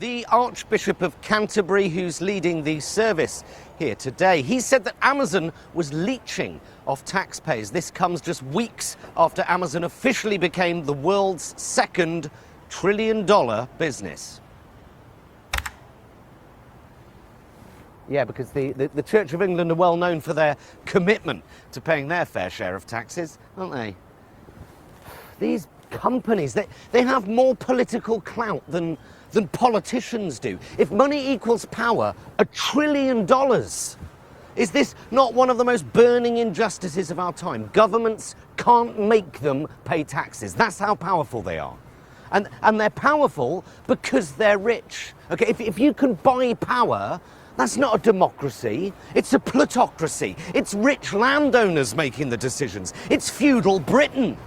the Archbishop of Canterbury, who's leading the service here today, he said that Amazon was leeching off taxpayers. This comes just weeks after Amazon officially became the world's second trillion-dollar business. Yeah, because the Church of England are well known for their commitment to paying their fair share of taxes, aren't they? These companies, they have more political clout than politicians do. If money equals power, $1 trillion. Is this not one of the most burning injustices of our time? Governments can't make them pay taxes. That's how powerful they are. And they're powerful because they're rich. Okay, if you can buy power, that's not a democracy, it's a plutocracy. It's rich landowners making the decisions. It's feudal Britain.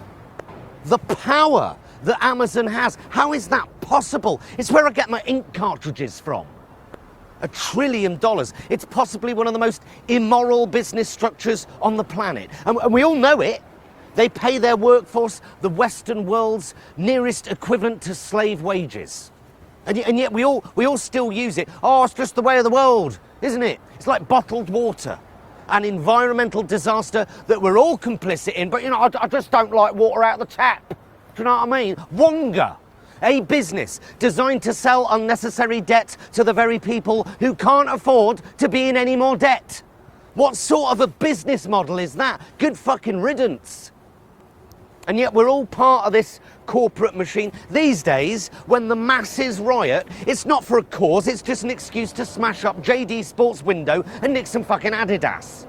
The power that Amazon has, how is that possible? It's where I get my ink cartridges from. $1 trillion. It's possibly one of the most immoral business structures on the planet. And we all know it. They pay their workforce the Western world's nearest equivalent to slave wages. And yet we all still use it. Oh, it's just the way of the world, isn't it? It's like bottled water, an environmental disaster that we're all complicit in, but you know, I just don't like water out of the tap. Do you know what I mean? Wonga, a business designed to sell unnecessary debt to the very people who can't afford to be in any more debt. What sort of a business model is that? Good fucking riddance. And yet we're all part of this corporate machine. These days, when the masses riot, it's not for a cause, it's just an excuse to smash up JD Sports window and nick some fucking Adidas.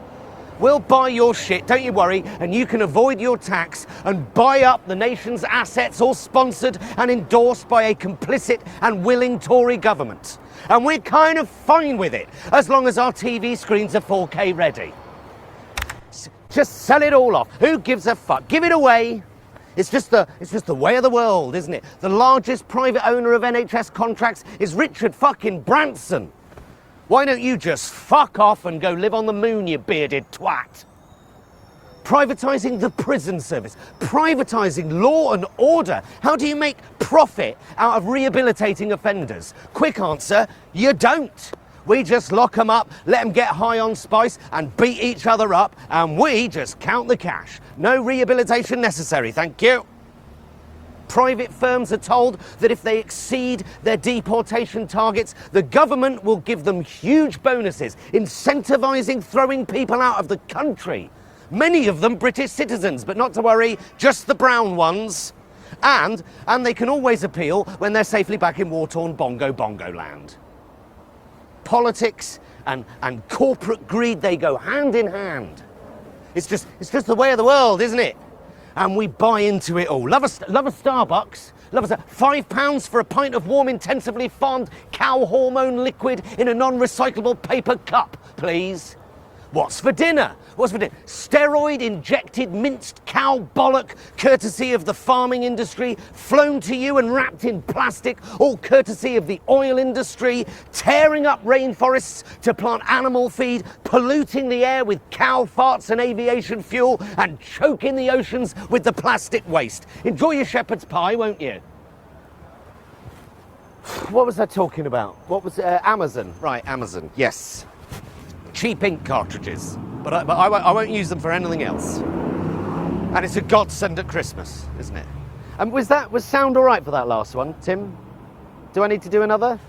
We'll buy your shit, don't you worry, and you can avoid your tax and buy up the nation's assets, all sponsored and endorsed by a complicit and willing Tory government. And we're kind of fine with it, as long as our TV screens are 4K ready. Just sell it all off. Who gives a fuck? Give it away. It's just the way of the world, isn't it? The largest private owner of NHS contracts is Richard fucking Branson. Why don't you just fuck off and go live on the moon, you bearded twat? Privatising the prison service, privatising law and order. How do you make profit out of rehabilitating offenders? Quick answer, you don't. We just lock them up, let them get high on spice and beat each other up, and we just count the cash. No rehabilitation necessary, thank you. Private firms are told that if they exceed their deportation targets, the government will give them huge bonuses, incentivising throwing people out of the country. Many of them British citizens, but not to worry, just the brown ones. And they can always appeal when they're safely back in war-torn bongo land. Politics and corporate greed, they go hand in hand. It's just the way of the world, isn't it? And we buy into it all. Love a Starbucks. Love a £5 for a pint of warm, intensively farmed cow hormone liquid in a non-recyclable paper cup, please. What's for dinner? What's for dinner? Steroid-injected minced cow bollock, courtesy of the farming industry, flown to you and wrapped in plastic, all courtesy of the oil industry, tearing up rainforests to plant animal feed, polluting the air with cow farts and aviation fuel, and choking the oceans with the plastic waste. Enjoy your shepherd's pie, won't you? What was I talking about? What was Amazon? Right, Amazon, yes. Cheap ink cartridges, but I won't use them for anything else. And it's a godsend at Christmas, isn't it? And was sound all right for that last one, Tim? Do I need to do another?